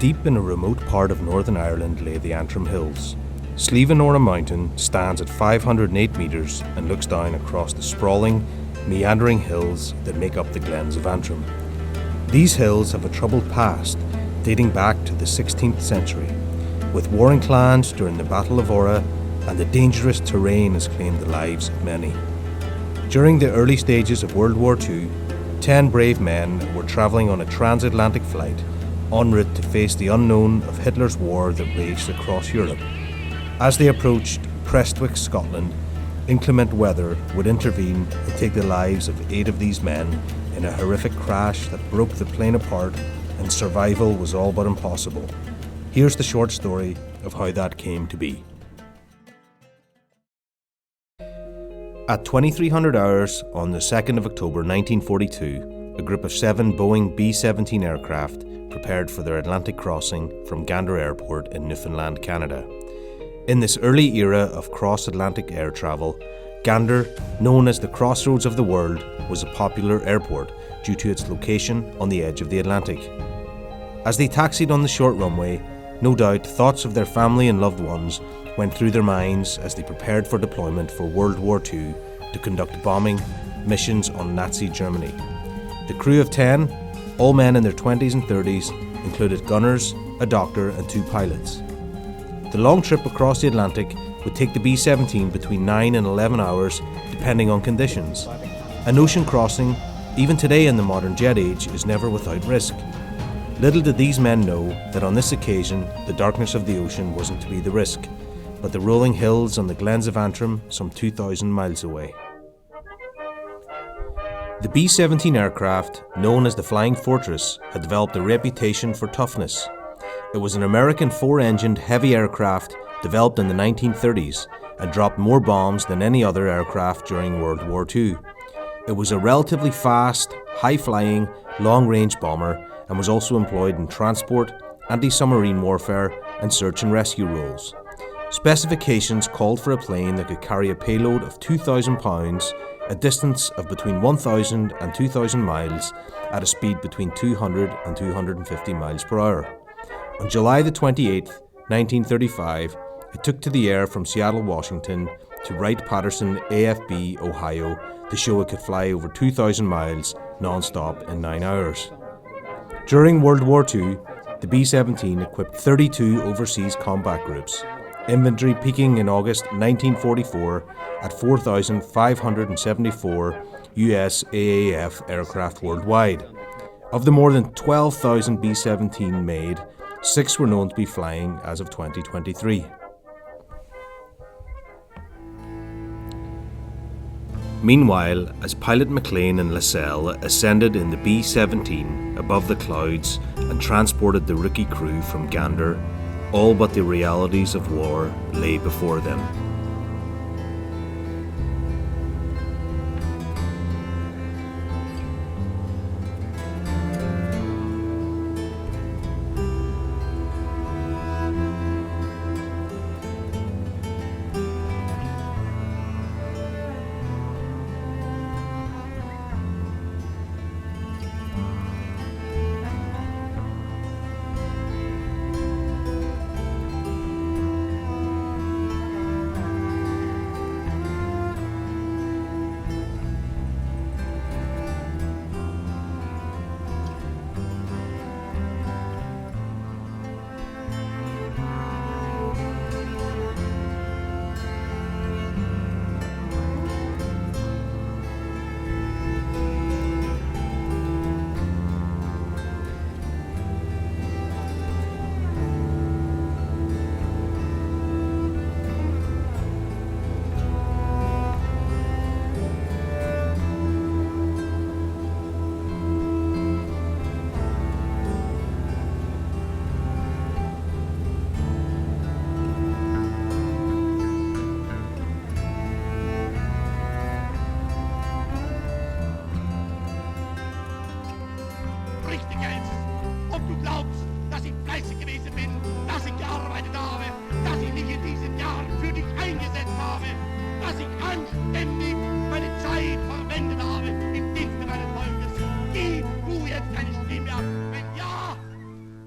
Deep in a remote part of Northern Ireland lay the Antrim Hills. Slieveanorra mountain stands at 508 metres and looks down across the sprawling, meandering hills that make up the glens of Antrim. These hills have a troubled past dating back to the 16th century, with warring clans during the Battle of Orra, and the dangerous terrain has claimed the lives of many. During the early stages of World War II, 10 brave men were travelling on a transatlantic flight en route to face the unknown of Hitler's war that raged across Europe. As they approached Prestwick, Scotland, inclement weather would intervene and take the lives of 8 of these men in a horrific crash that broke the plane apart, and survival was all but impossible. Here's the short story of how that came to be. At 2300 hours on the 2nd of October 1942, a group of 7 Boeing B-17 aircraft prepared for their Atlantic crossing from Gander Airport in Newfoundland, Canada. In this early era of cross-Atlantic air travel, Gander, known as the crossroads of the world, was a popular airport due to its location on the edge of the Atlantic. As they taxied on the short runway, no doubt thoughts of their family and loved ones went through their minds as they prepared for deployment for World War II to conduct bombing missions on Nazi Germany. The crew of 10, all men in their 20s and 30s, included gunners, a doctor and 2 pilots. The long trip across the Atlantic would take the B-17 between 9 and 11 hours, depending on conditions. An ocean crossing, even today in the modern jet age, is never without risk. Little did these men know that on this occasion, the darkness of the ocean wasn't to be the risk, but the rolling hills and the glens of Antrim, some 2,000 miles away. The B-17 aircraft, known as the Flying Fortress, had developed a reputation for toughness. It was an American 4-engined heavy aircraft developed in the 1930s and dropped more bombs than any other aircraft during World War II. It was a relatively fast, high-flying, long-range bomber and was also employed in transport, anti-submarine warfare and search and rescue roles. Specifications called for a plane that could carry a payload of 2,000 pounds, a distance of between 1,000 and 2,000 miles at a speed between 200 and 250 miles per hour. On July the 28th, 1935, it took to the air from Seattle, Washington to Wright-Patterson AFB, Ohio, to show it could fly over 2,000 miles non-stop in 9 hours. During World War II, the B-17 equipped 32 overseas combat groups, inventory peaking in August 1944 at 4,574 US AAF aircraft worldwide. Of the more than 12,000 B-17 made, 6 were known to be flying as of 2023. Meanwhile, as pilot McLean and Lascelles ascended in the B-17 above the clouds and transported the rookie crew from Gander, all but the realities of war lay before them.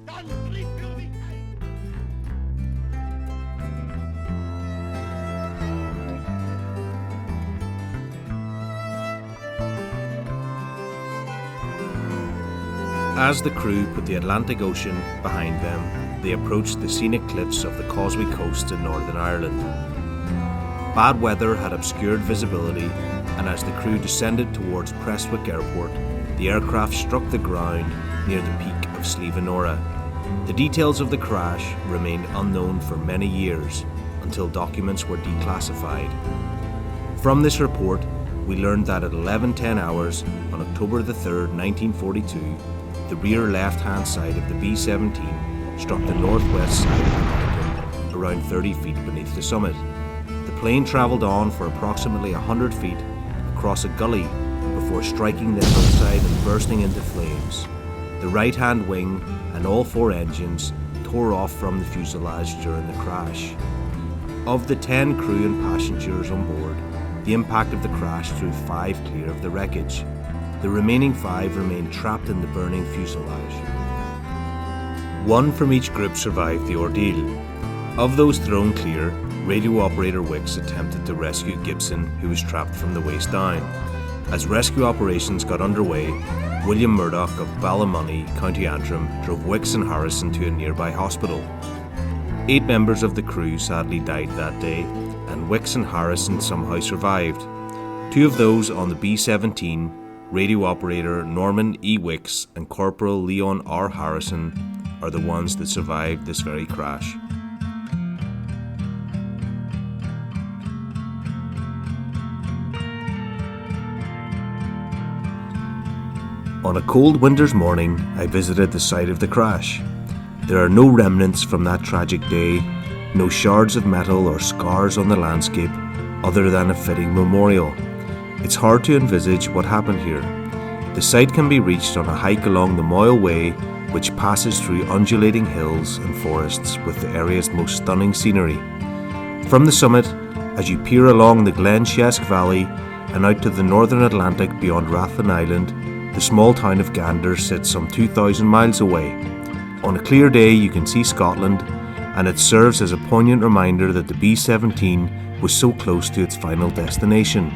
Dann bringt As the crew put the Atlantic Ocean behind them, they approached the scenic cliffs of the Causeway Coast in Northern Ireland. Bad weather had obscured visibility, and as the crew descended towards Prestwick Airport, the aircraft struck the ground near the peak of Slieveanorra. The details of the crash remained unknown for many years until documents were declassified. From this report, we learned that at 11:10 hours on October 3rd, 1942, the rear left-hand side of the B-17 struck the northwest side of the mountain, around 30 feet beneath the summit. The plane travelled on for approximately 100 feet across a gully before striking the hillside and bursting into flames. The right-hand wing and all 4 engines tore off from the fuselage during the crash. Of the 10 crew and passengers on board, the impact of the crash threw 5 clear of the wreckage. The remaining 5 remained trapped in the burning fuselage. 1 from each group survived the ordeal. Of those thrown clear, radio operator Wicks attempted to rescue Gibson, who was trapped from the waist down. As rescue operations got underway, William Murdoch of Ballykelly, County Antrim, drove Wicks and Harrison to a nearby hospital. 8 members of the crew sadly died that day, and Wicks and Harrison somehow survived. 2 of those on the B-17, radio operator Norman E. Wicks and Corporal Leon R. Harrison, are the ones that survived this very crash. On a cold winter's morning, I visited the site of the crash. There are no remnants from that tragic day, no shards of metal or scars on the landscape other than a fitting memorial. It's hard to envisage what happened here. The site can be reached on a hike along the Moyle Way, which passes through undulating hills and forests with the area's most stunning scenery. From the summit, as you peer along the Glen Shesk Valley and out to the Northern Atlantic beyond Rathlin Island, the small town of Gander sits some 2,000 miles away. On a clear day you can see Scotland, and it serves as a poignant reminder that the B-17 was so close to its final destination.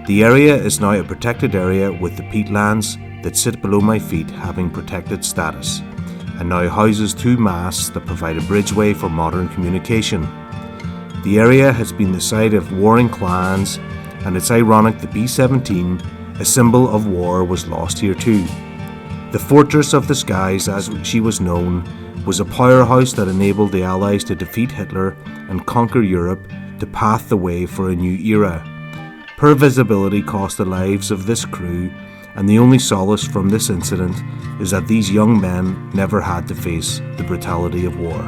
The area is now a protected area, with the peatlands that sit below my feet having protected status, and now houses 2 masts that provide a bridgeway for modern communication. The area has been the site of warring clans, and it's ironic the B-17, a symbol of war, was lost here too. The Fortress of the Skies, as she was known, was a powerhouse that enabled the Allies to defeat Hitler and conquer Europe, to path the way for a new era. Poor visibility cost the lives of this crew, and the only solace from this incident is that these young men never had to face the brutality of war.